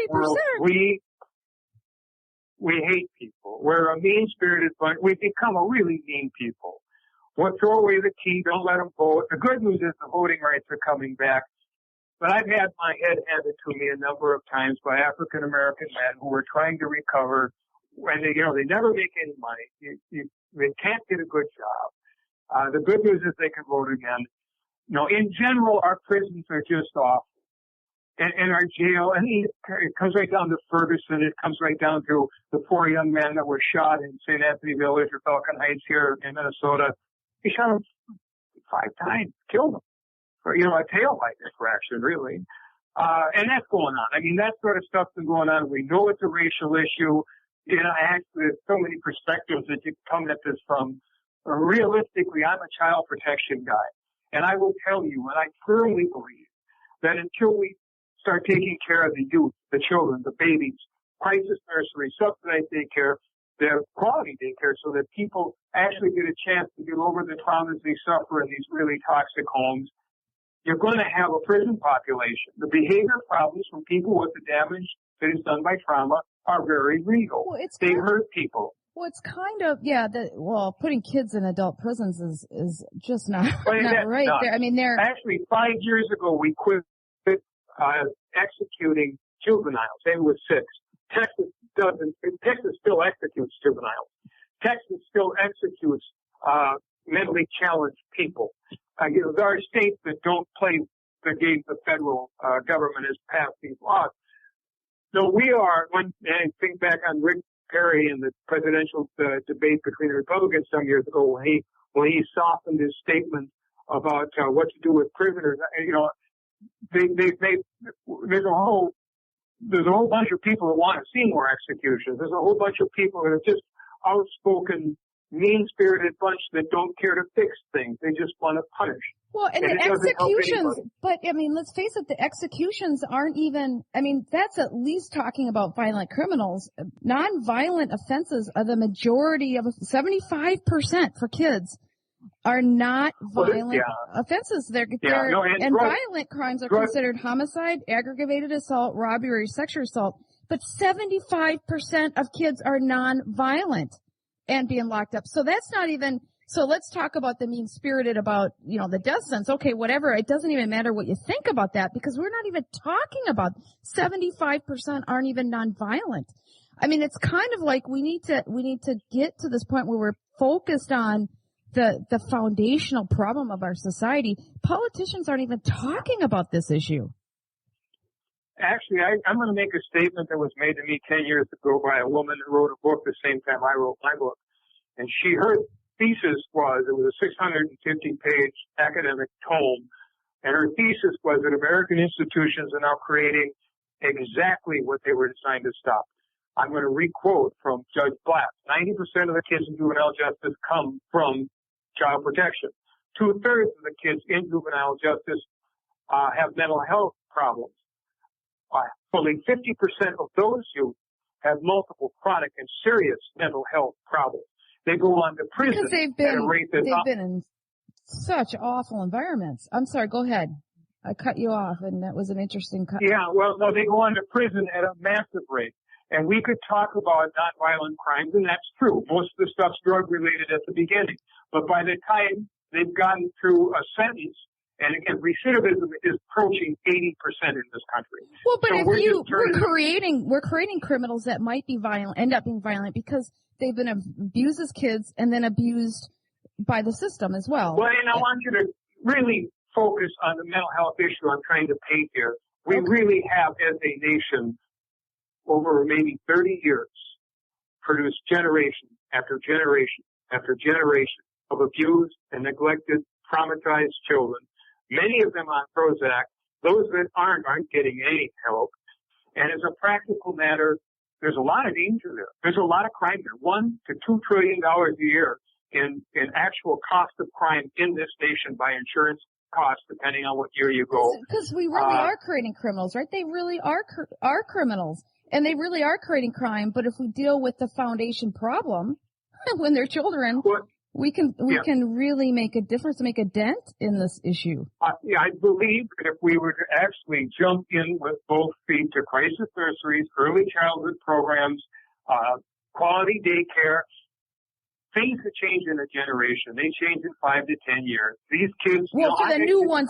world, 40%. we hate people. We're a mean-spirited bunch. We've become a really mean people. We'll throw away the key. Don't let them vote. The good news is the voting rights are coming back. But I've had my head handed to me a number of times by African-American men who are trying to recover, and they never make any money. They can't get a good job. The good news is they can vote again. In general, our prisons are just off. And our jail, and it comes right down to Ferguson. It comes right down to the poor young man that was shot in St. Anthony Village or Falcon Heights here in Minnesota. He shot him 5 times, killed him for, a taillight infraction, really. And that's going on. I mean, that sort of stuff's been going on. We know it's a racial issue. Actually, there's so many perspectives that you come at this from. Realistically, I'm a child protection guy. And I will tell you, and I firmly believe that until we start taking care of the youth, the children, the babies, crisis nursery, subsidized daycare, the quality daycare, so that people actually get a chance to get over the traumas they suffer in these really toxic homes, you're going to have a prison population. The behavior problems from people with the damage that is done by trauma are very real. Well, they hurt people. Well, it's kind of, putting kids in adult prisons is just not right. Actually, 5 years ago, we quit executing juveniles. They were 6. Texas still executes juveniles. Texas still executes mentally challenged people. There are states that don't play the game the federal government has passed these laws. So when I think back on Rick Perry in the presidential debate between the Republicans some years ago, when he softened his statement about what to do with prisoners, there's a whole bunch of people that want to see more executions. There's a whole bunch of people that are just outspoken, mean-spirited bunch that don't care to fix things. They just want to punish. Well, and the executions, but let's face it, the executions aren't even, that's at least talking about violent criminals. Non-violent offenses are the majority of 75% for kids are not violent offenses. Violent crimes are considered homicide, aggravated assault, robbery, or sexual assault. But 75% of kids are non-violent and being locked up. So that's not even. So let's talk about the mean-spirited about, the death sentence. Okay, whatever. It doesn't even matter what you think about that because we're not even talking about 75% aren't even non-violent. It's kind of like we need to get to this point where we're focused on the foundational problem of our society. Politicians aren't even talking about this issue. Actually, I'm going to make a statement that was made to me 10 years ago by a woman who wrote a book the same time I wrote my book. And her thesis was, it was a 650-page academic tome, and her thesis was that American institutions are now creating exactly what they were designed to stop. I'm going to re-quote from Judge Black. 90% of the kids in juvenile justice come from child protection. 2/3 of the kids in juvenile justice have mental health problems. Fully 50% of those youth have multiple chronic and serious mental health problems. They go on to prison because they've been in such awful environments. I'm sorry, go ahead. I cut you off, and that was an interesting cut. Yeah, well, no, they go on to prison at a massive rate. And we could talk about nonviolent crimes, and that's true. Most of the stuff's drug-related at the beginning. But by the time they've gotten through a sentence, and again, recidivism is approaching 80% in this country. Well, but so we're creating criminals that might be violent, end up being violent because they've been abused as kids and then abused by the system as well. Well, and I want you to really focus on the mental health issue I'm trying to paint here. We really have, as a nation, over maybe 30 years, produced generation after generation after generation of abused and neglected, traumatized children, many of them on Prozac. Those that aren't getting any help. And as a practical matter, there's a lot of danger there. There's a lot of crime there. $1 to $2 trillion a year in actual cost of crime in this nation by insurance costs, depending on what year you go. Because we really are creating criminals, right? They really are criminals. And they really are creating crime. But if we deal with the foundation problem when they're children, we can really make a difference, make a dent in this issue. I believe that if we were to actually jump in with both feet to crisis nurseries, early childhood programs, quality daycare, things that change in a generation. They change in 5 to 10 years. These kids. Well, for the new ones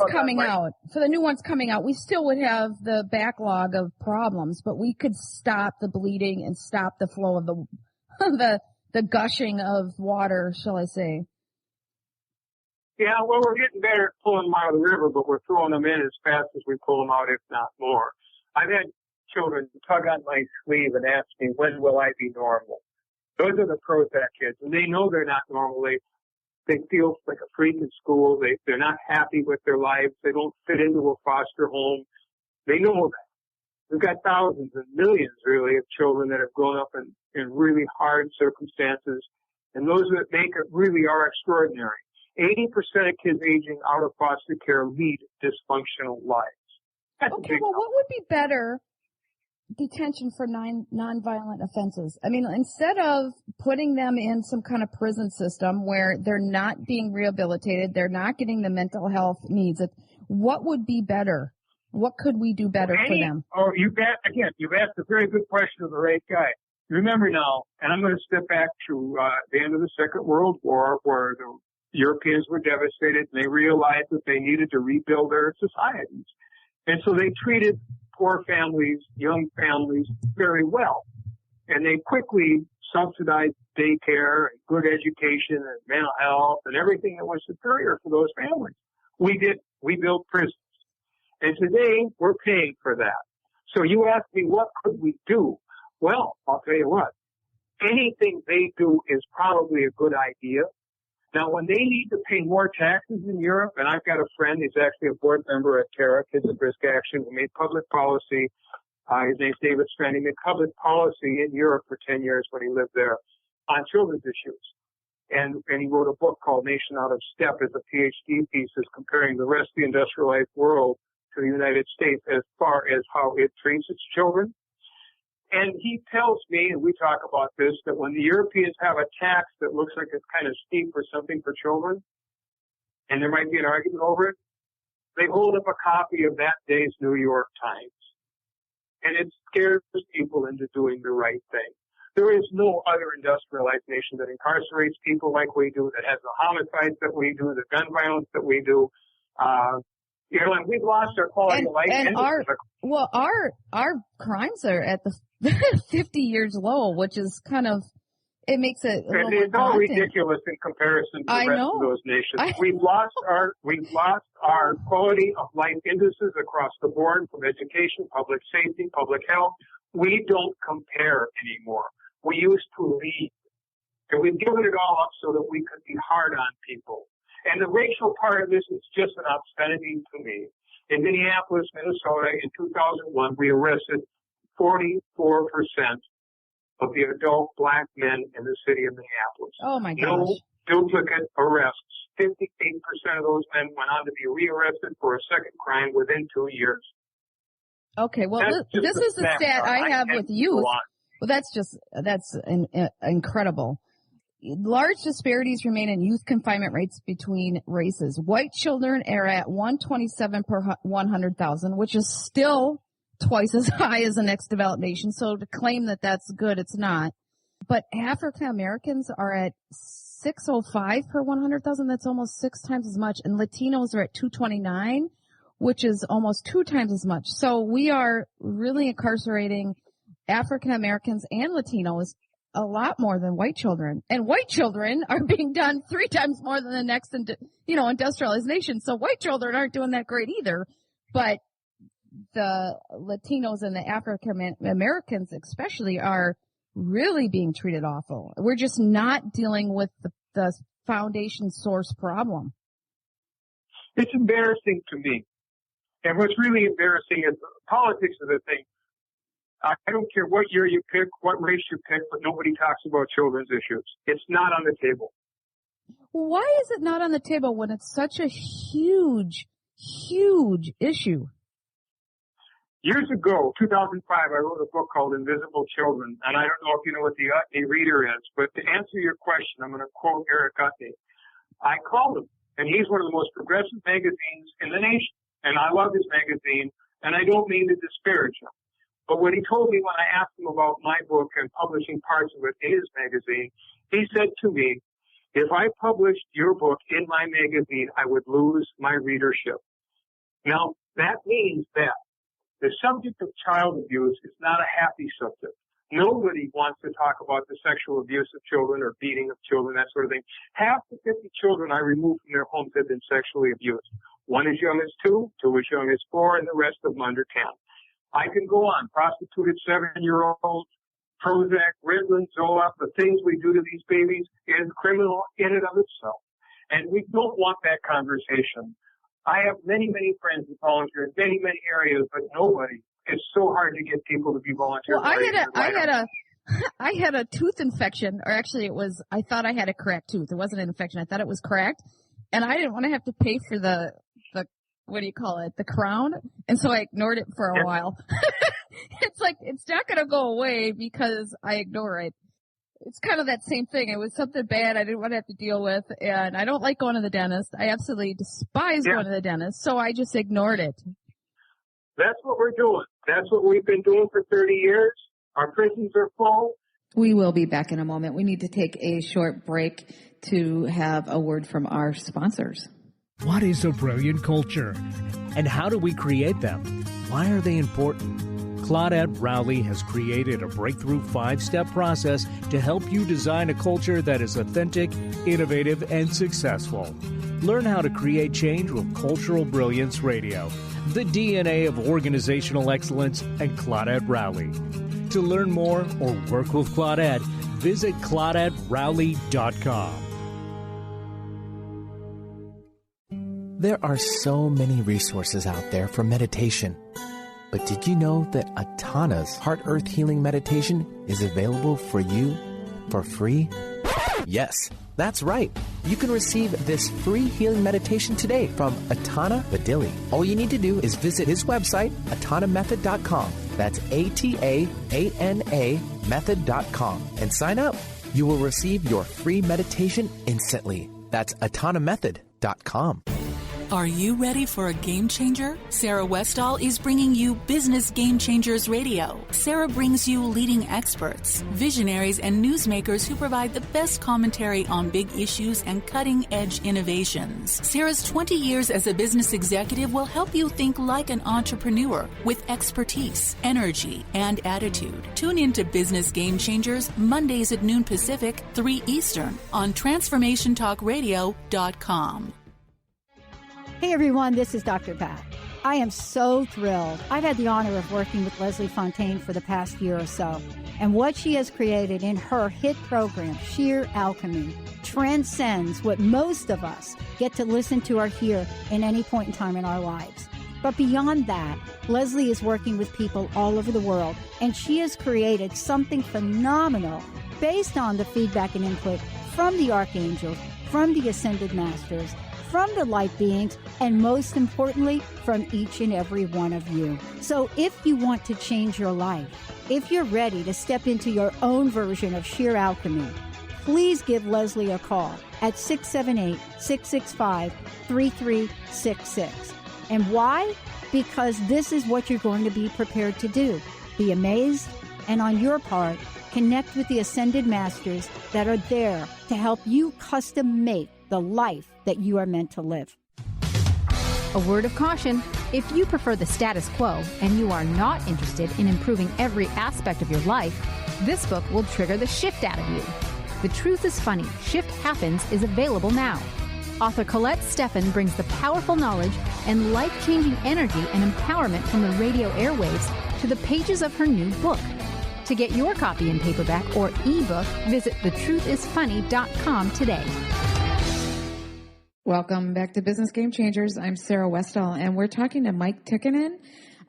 coming out, we still would have the backlog of problems, but we could stop the bleeding and stop the flow of the gushing of water, shall I say. Yeah, well, we're getting better at pulling them out of the river, but we're throwing them in as fast as we pull them out, if not more. I've had children tug on my sleeve and ask me, when will I be normal? Those are the Prozac kids, and they know they're not normal. They feel like a freak in school. They're not happy with their lives. They don't fit into a foster home. They know that. We've got thousands and millions, really, of children that have grown up in really hard circumstances, and those that make it really are extraordinary. 80% of kids aging out of foster care lead dysfunctional lives. Okay, well, what would be better detention for nonviolent offenses? I mean, instead of putting them in some kind of prison system where they're not being rehabilitated, they're not getting the mental health needs, what would be better? What could we do better for them? Oh, you've asked a very good question of the right guy. Remember now, and I'm going to step back to the end of the Second World War, where the Europeans were devastated, and they realized that they needed to rebuild their societies. And so they treated poor families, young families, very well. And they quickly subsidized daycare and good education and mental health and everything that was superior for those families. We built prisons. And today, we're paying for that. So you ask me, what could we do? Well, I'll tell you what. Anything they do is probably a good idea. Now, when they need to pay more taxes in Europe, and I've got a friend, he's actually a board member at TERRA, Kids at Risk Action, who made public policy. His name's David Strand. He made public policy in Europe for 10 years when he lived there on children's issues. And he wrote a book called Nation Out of Step as a PhD thesis comparing the rest of the industrialized world to the United States as far as how it treats its children. And he tells me, and we talk about this, that when the Europeans have a tax that looks like it's kind of steep or something for children, and there might be an argument over it, they hold up a copy of that day's New York Times. And it scares people into doing the right thing. There is no other industrialized nation that incarcerates people like we do, that has the homicides that we do, the gun violence that we do. And we've lost our quality of life. And our crimes are at the 50 years low, which is kind of, it makes it a little it's all ridiculous in comparison to the rest of those nations. We've lost our quality of life indices across the board, from education, public safety, public health. We don't compare anymore. We used to lead, and we've given it all up so that we could be hard on people. And the racial part of this is just an obscenity to me. In Minneapolis, Minnesota, in 2001, we arrested 44% of the adult black men in the city of Minneapolis. Oh, my gosh. No duplicate arrests. 58% of those men went on to be rearrested for a second crime within 2 years. Okay, well, this is the stat I have with youth. Well, that's incredible. Large disparities remain in youth confinement rates between races. White children are at 127 per 100,000, which is still twice as high as the next developed nation. So to claim that that's good, it's not. But African Americans are at 605 per 100,000. That's almost 6 times as much. And Latinos are at 229, which is almost 2 times as much. So we are really incarcerating African Americans and Latinos a lot more than white children. And white children are being done 3 times more than the next, industrialized nation. So white children aren't doing that great either. But the Latinos and the African Americans especially are really being treated awful. We're just not dealing with the foundation source problem. It's embarrassing to me. And what's really embarrassing is politics is a thing. I don't care what year you pick, what race you pick, but nobody talks about children's issues. It's not on the table. Why is it not on the table when it's such a huge, huge issue? Years ago, 2005, I wrote a book called Invisible Children, and I don't know if you know what the Utney Reader is, but to answer your question, I'm going to quote Eric Utney. I called him, and he's one of the most progressive magazines in the nation, and I love his magazine, and I don't mean to disparage him. But what he told me when I asked him about my book and publishing parts of it in his magazine, he said to me, if I published your book in my magazine, I would lose my readership. Now, that means that the subject of child abuse is not a happy subject. Nobody wants to talk about the sexual abuse of children or beating of children, that sort of thing. Half the 50 children I removed from their homes have been sexually abused. One as young as 2, 2 as young as 4, and the rest of them under 10. I can go on. Prostituted 7-year-olds, Prozac, Ritalin, Zoloft, the things we do to these babies is criminal in and of itself. And we don't want that conversation. I have many, many friends who volunteer in many, many areas, but nobody. It's so hard to get people to be volunteers. Well, I had a tooth infection, or actually I thought I had a cracked tooth. It wasn't an infection. I thought it was cracked, and I didn't want to have to pay for the the crown, and so I ignored it for a while. It's like, it's not going to go away because I ignore it. It's kind of that same thing. It was something bad I didn't want to have to deal with, and I don't like going to the dentist. I absolutely despise going to the dentist, so I just ignored it. That's what we're doing. That's what we've been doing for 30 years. Our prisons are full. We will be back in a moment. We need to take a short break to have a word from our sponsors. What is a brilliant culture? And how do we create them? Why are they important? Claudette Rowley has created a breakthrough 5-step process to help you design a culture that is authentic, innovative, and successful. Learn how to create change with Cultural Brilliance Radio, the DNA of organizational excellence, and Claudette Rowley. To learn more or work with Claudette, visit ClaudetteRowley.com. There are so many resources out there for meditation. But did you know that Atana's Heart Earth Healing Meditation is available for you for free? Yes, that's right. You can receive this free healing meditation today from Atana Badili. All you need to do is visit his website, atanamethod.com. That's ATAANA method.com, and sign up. You will receive your free meditation instantly. That's atanamethod.com. Are you ready for a game changer? Sarah Westall is bringing you Business Game Changers Radio. Sarah brings you leading experts, visionaries, and newsmakers who provide the best commentary on big issues and cutting-edge innovations. Sarah's 20 years as a business executive will help you think like an entrepreneur with expertise, energy, and attitude. Tune into Business Game Changers Mondays at noon Pacific, 3 Eastern on TransformationTalkRadio.com. Hey everyone, this is Dr. Pat. I am so thrilled. I've had the honor of working with Leslie Fontaine for the past year or so. And what she has created in her hit program, Sheer Alchemy, transcends what most of us get to listen to or hear in any point in time in our lives. But beyond that, Leslie is working with people all over the world, and she has created something phenomenal based on the feedback and input from the archangels, from the ascended masters, from the light beings, and most importantly, from each and every one of you. So if you want to change your life, if you're ready to step into your own version of sheer alchemy, please give Leslie a call at 678-665-3366. And why? Because this is what you're going to be prepared to do. Be amazed, and on your part, connect with the ascended masters that are there to help you custom make the life that you are meant to live. A word of caution: if you prefer the status quo and you are not interested in improving every aspect of your life, this book will trigger the shift out of you. The Truth is Funny, Shift Happens is available now. Author Colette Steffen brings the powerful knowledge and life-changing energy and empowerment from the radio airwaves to the pages of her new book. To get your copy in paperback or ebook, visit thetruthisfunny.com today. Welcome back to Business Game Changers. I'm Sarah Westall, and we're talking to Mike Tikkanen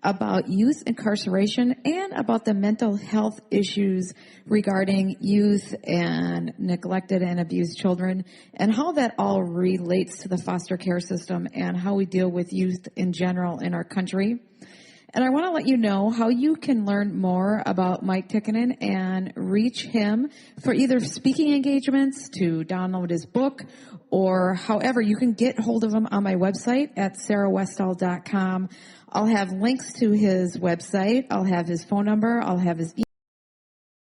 about youth incarceration and about the mental health issues regarding youth and neglected and abused children, and how that all relates to the foster care system and how we deal with youth in general in our country. And I want to let you know how you can learn more about Mike Tikkanen and reach him for either speaking engagements, to download his book, or however you can get hold of him on my website at sarahwestall.com. I'll have links to his website. I'll have his phone number. I'll have his email.